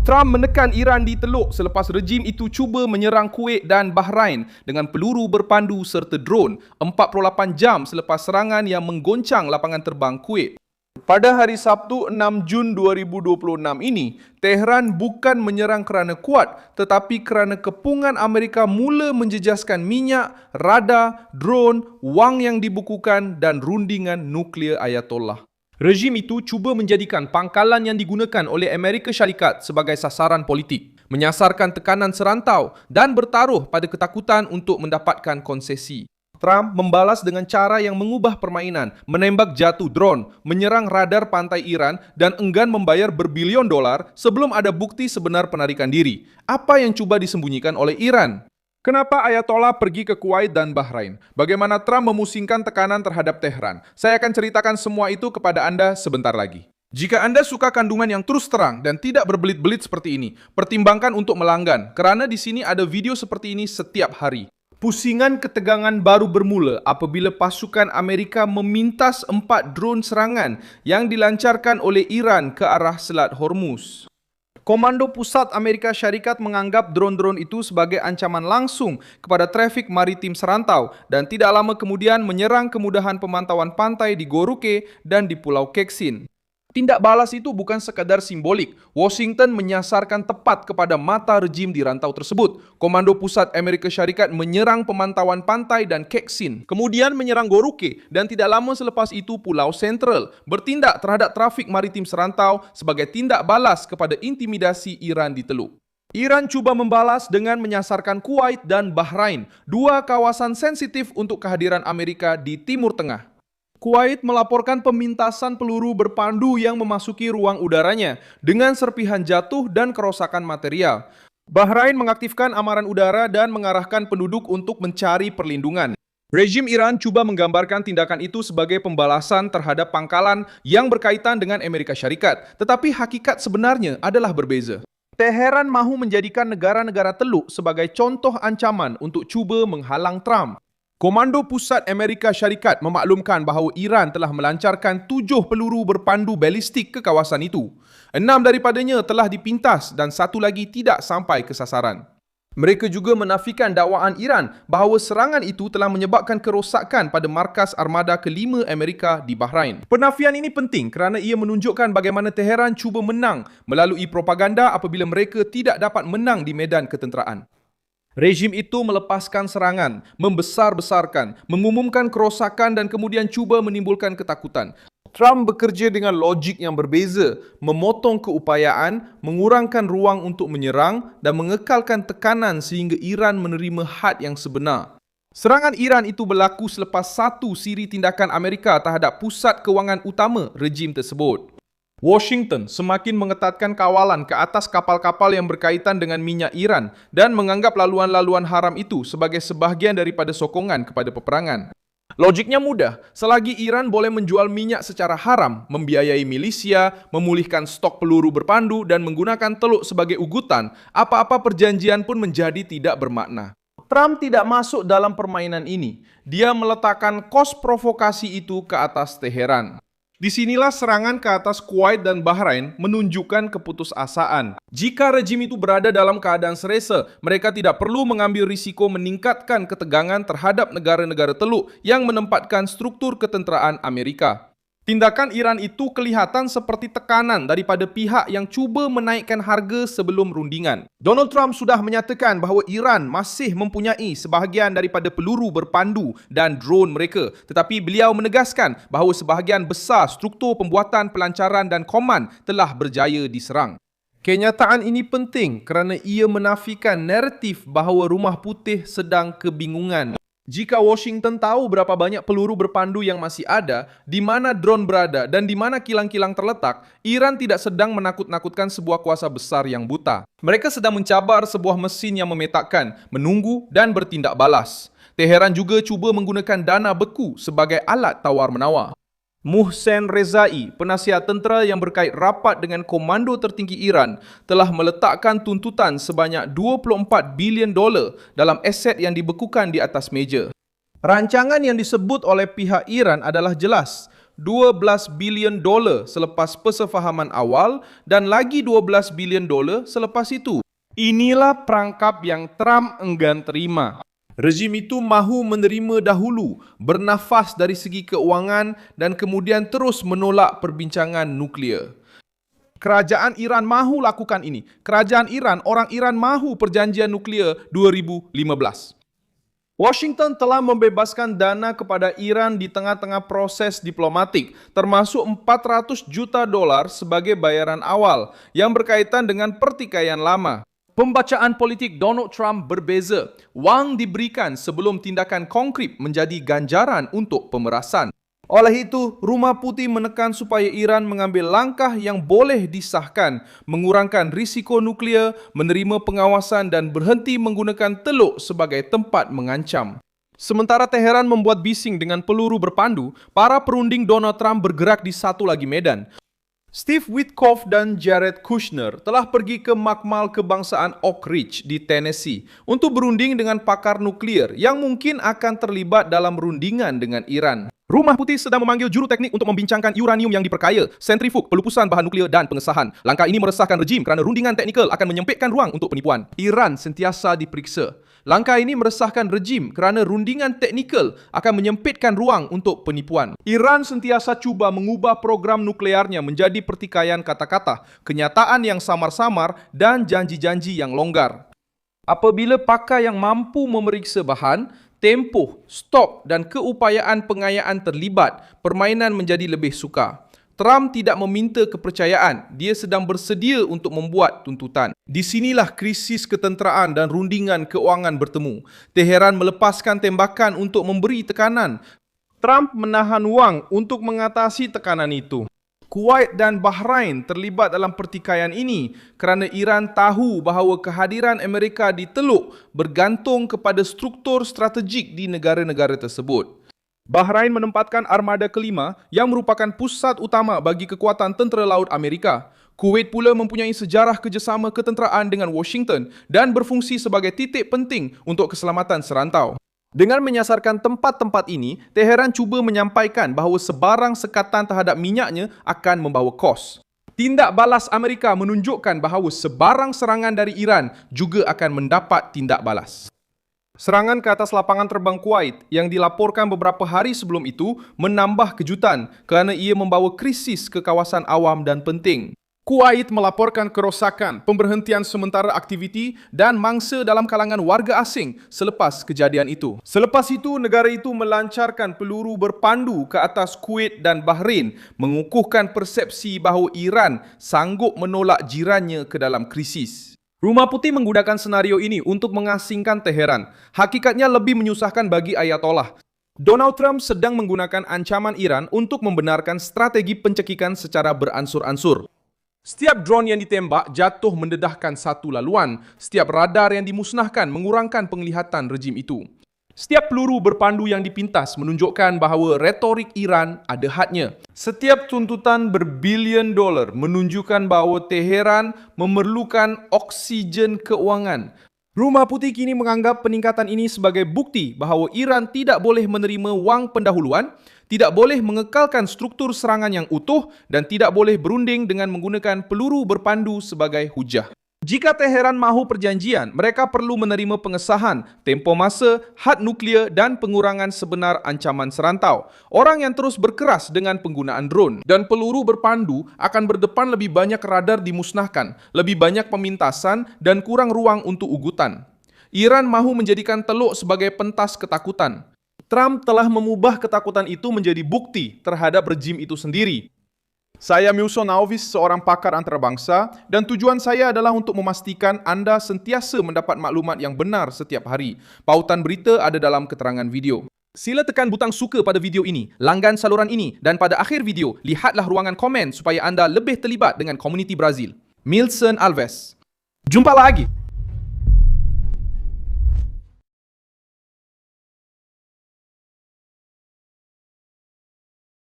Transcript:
Trump menekan Iran di Teluk selepas rejim itu cuba menyerang Kuwait dan Bahrain dengan peluru berpandu serta drone 48 jam selepas serangan yang menggoncang lapangan terbang Kuwait. Pada hari Sabtu 6 Jun 2026 ini, Tehran bukan menyerang kerana kuat tetapi kerana kepungan Amerika mula menjejaskan minyak, radar, drone, wang yang dibukukan dan rundingan nuklear Ayatollah. Rejim itu cuba menjadikan pangkalan yang digunakan oleh Amerika Syarikat sebagai sasaran politik, menyasarkan tekanan serantau dan bertaruh pada ketakutan untuk mendapatkan konsesi. Trump membalas dengan cara yang mengubah permainan, menembak jatuh drone, menyerang radar pantai Iran dan enggan membayar berbilion dolar sebelum ada bukti sebenar penarikan diri. Apa yang cuba disembunyikan oleh Iran? Kenapa Ayatollah pergi ke Kuwait dan Bahrain? Bagaimana Trump memusingkan tekanan terhadap Tehran? Saya akan ceritakan semua itu kepada Anda sebentar lagi. Jika Anda suka kandungan yang terus terang dan tidak berbelit-belit seperti ini, pertimbangkan untuk melanggan, kerana di sini ada video seperti ini setiap hari. Pusingan ketegangan baru bermula apabila pasukan Amerika memintas 4 drone serangan yang dilancarkan oleh Iran ke arah Selat Hormuz. Komando Pusat Amerika Syarikat menganggap drone-drone itu sebagai ancaman langsung kepada trafik maritim serantau dan tidak lama kemudian menyerang kemudahan pemantauan pantai di Goruke dan di Pulau Keksin. Tindak balas itu bukan sekadar simbolik. Washington menyasarkan tepat kepada mata rejim di rantau tersebut. Komando Pusat Amerika Syarikat menyerang pemantauan pantai dan Keksin, kemudian menyerang Goruke dan tidak lama selepas itu Pulau Central, bertindak terhadap trafik maritim serantau sebagai tindak balas kepada intimidasi Iran di Teluk. Iran cuba membalas dengan menyasarkan Kuwait dan Bahrain, dua kawasan sensitif untuk kehadiran Amerika di Timur Tengah. Kuwait melaporkan pemintasan peluru berpandu yang memasuki ruang udaranya dengan serpihan jatuh dan kerosakan material. Bahrain mengaktifkan amaran udara dan mengarahkan penduduk untuk mencari perlindungan. Rejim Iran cuba menggambarkan tindakan itu sebagai pembalasan terhadap pangkalan yang berkaitan dengan Amerika Syarikat, tetapi hakikat sebenarnya adalah berbeza. Teheran mahu menjadikan negara-negara Teluk sebagai contoh ancaman untuk cuba menghalang Trump. Komando Pusat Amerika Syarikat memaklumkan bahawa Iran telah melancarkan 7 peluru berpandu balistik ke kawasan itu. 6 daripadanya telah dipintas dan 1 lagi tidak sampai ke sasaran. Mereka juga menafikan dakwaan Iran bahawa serangan itu telah menyebabkan kerosakan pada markas armada ke-5 Amerika di Bahrain. Penafian ini penting kerana ia menunjukkan bagaimana Teheran cuba menang melalui propaganda apabila mereka tidak dapat menang di medan ketenteraan. Rejim itu melepaskan serangan, membesar-besarkan, mengumumkan kerosakan dan kemudian cuba menimbulkan ketakutan. Trump bekerja dengan logik yang berbeza, memotong keupayaan, mengurangkan ruang untuk menyerang dan mengekalkan tekanan sehingga Iran menerima had yang sebenar. Serangan Iran itu berlaku selepas satu siri tindakan Amerika terhadap pusat kewangan utama rejim tersebut. Washington semakin mengetatkan kawalan ke atas kapal-kapal yang berkaitan dengan minyak Iran dan menganggap laluan-laluan haram itu sebagai sebahagian daripada sokongan kepada peperangan. Logiknya mudah, selagi Iran boleh menjual minyak secara haram, membiayai milisia, memulihkan stok peluru berpandu dan menggunakan Teluk sebagai ugutan, apa-apa perjanjian pun menjadi tidak bermakna. Trump tidak masuk dalam permainan ini. Dia meletakkan kos provokasi itu ke atas Teheran. Disinilah serangan ke atas Kuwait dan Bahrain menunjukkan keputusasaan. Jika rejim itu berada dalam keadaan seresa, mereka tidak perlu mengambil risiko meningkatkan ketegangan terhadap negara-negara Teluk yang menempatkan struktur ketenteraan Amerika. Tindakan Iran itu kelihatan seperti tekanan daripada pihak yang cuba menaikkan harga sebelum rundingan. Donald Trump sudah menyatakan bahawa Iran masih mempunyai sebahagian daripada peluru berpandu dan drone mereka, tetapi beliau menegaskan bahawa sebahagian besar struktur pembuatan pelancaran dan koman telah berjaya diserang. Kenyataan ini penting kerana ia menafikan naratif bahawa Rumah Putih sedang kebingungan. Jika Washington tahu berapa banyak peluru berpandu yang masih ada, di mana drone berada dan di mana kilang-kilang terletak, Iran tidak sedang menakut-nakutkan sebuah kuasa besar yang buta. Mereka sedang mencabar sebuah mesin yang memetakkan, menunggu dan bertindak balas. Teheran juga cuba menggunakan dana beku sebagai alat tawar-menawar. Mohsen Rezai, penasihat tentera yang berkait rapat dengan komando tertinggi Iran, telah meletakkan tuntutan sebanyak $24 bilion dalam aset yang dibekukan di atas meja. Rancangan yang disebut oleh pihak Iran adalah jelas. $12 bilion selepas persefahaman awal dan lagi $12 bilion selepas itu. Inilah perangkap yang Trump enggan terima. Rejim itu mahu menerima dahulu, bernafas dari segi keuangan dan kemudian terus menolak perbincangan nuklear. Kerajaan Iran mahu lakukan ini. Kerajaan Iran, orang Iran mahu perjanjian nuklear 2015. Washington telah membebaskan dana kepada Iran di tengah-tengah proses diplomatik, termasuk $400 juta sebagai bayaran awal yang berkaitan dengan pertikaian lama. Pembacaan politik Donald Trump berbeza. Wang diberikan sebelum tindakan konkret menjadi ganjaran untuk pemerasan. Oleh itu, Rumah Putih menekan supaya Iran mengambil langkah yang boleh disahkan, mengurangkan risiko nuklear, menerima pengawasan dan berhenti menggunakan Teluk sebagai tempat mengancam. Sementara Teheran membuat bising dengan peluru berpandu, para perunding Donald Trump bergerak di satu lagi medan. Steve Witkoff dan Jared Kushner telah pergi ke makmal kebangsaan Oak Ridge di Tennessee untuk berunding dengan pakar nuklear yang mungkin akan terlibat dalam rundingan dengan Iran. Rumah Putih sedang memanggil juru teknik untuk membincangkan uranium yang diperkaya, sentrifug, pelupusan bahan nuklear dan pengesahan. Langkah ini meresahkan rejim kerana rundingan teknikal akan menyempitkan ruang untuk penipuan. Iran sentiasa diperiksa. Langkah ini meresahkan rejim kerana rundingan teknikal akan menyempitkan ruang untuk penipuan. Iran sentiasa cuba mengubah program nuklearnya menjadi pertikaian kata-kata, kenyataan yang samar-samar dan janji-janji yang longgar. Apabila pakar yang mampu memeriksa bahan, tempoh, stok dan keupayaan pengayaan terlibat, permainan menjadi lebih sukar. Trump tidak meminta kepercayaan, dia sedang bersedia untuk membuat tuntutan. Di sinilah krisis ketenteraan dan rundingan keuangan bertemu. Teheran melepaskan tembakan untuk memberi tekanan. Trump menahan wang untuk mengatasi tekanan itu. Kuwait dan Bahrain terlibat dalam pertikaian ini kerana Iran tahu bahawa kehadiran Amerika di Teluk bergantung kepada struktur strategik di negara-negara tersebut. Bahrain menempatkan armada kelima yang merupakan pusat utama bagi kekuatan tentera laut Amerika. Kuwait pula mempunyai sejarah kerjasama ketenteraan dengan Washington dan berfungsi sebagai titik penting untuk keselamatan serantau. Dengan menyasarkan tempat-tempat ini, Teheran cuba menyampaikan bahawa sebarang sekatan terhadap minyaknya akan membawa kos. Tindak balas Amerika menunjukkan bahawa sebarang serangan dari Iran juga akan mendapat tindak balas. Serangan ke atas lapangan terbang Kuwait yang dilaporkan beberapa hari sebelum itu menambah kejutan kerana ia membawa krisis ke kawasan awam dan penting. Kuwait melaporkan kerosakan, pemberhentian sementara aktiviti dan mangsa dalam kalangan warga asing selepas kejadian itu. Selepas itu, negara itu melancarkan peluru berpandu ke atas Kuwait dan Bahrain, mengukuhkan persepsi bahawa Iran sanggup menolak jirannya ke dalam krisis. Rumah Putih menggunakan senario ini untuk mengasingkan Teheran. Hakikatnya lebih menyusahkan bagi Ayatollah. Donald Trump sedang menggunakan ancaman Iran untuk membenarkan strategi pencekikan secara beransur-ansur. Setiap drone yang ditembak jatuh mendedahkan satu laluan. Setiap radar yang dimusnahkan mengurangkan penglihatan rejim itu. Setiap peluru berpandu yang dipintas menunjukkan bahawa retorik Iran ada hadnya. Setiap tuntutan berbilion dolar menunjukkan bahawa Teheran memerlukan oksigen keuangan. Rumah Putih kini menganggap peningkatan ini sebagai bukti bahawa Iran tidak boleh menerima wang pendahuluan, tidak boleh mengekalkan struktur serangan yang utuh dan tidak boleh berunding dengan menggunakan peluru berpandu sebagai hujah. Jika Teheran mahu perjanjian, mereka perlu menerima pengesahan, tempoh masa, had nuklear dan pengurangan sebenar ancaman serantau. Orang yang terus berkeras dengan penggunaan drone dan peluru berpandu akan berdepan lebih banyak radar dimusnahkan, lebih banyak pemintasan dan kurang ruang untuk ugutan. Iran mahu menjadikan Teluk sebagai pentas ketakutan. Trump telah mengubah ketakutan itu menjadi bukti terhadap rejim itu sendiri. Saya Milson Alves, seorang pakar antarabangsa dan tujuan saya adalah untuk memastikan anda sentiasa mendapat maklumat yang benar setiap hari. Pautan berita ada dalam keterangan video. Sila tekan butang suka pada video ini, langgan saluran ini dan pada akhir video, lihatlah ruangan komen supaya anda lebih terlibat dengan komuniti Brazil. Milson Alves. Jumpa lagi!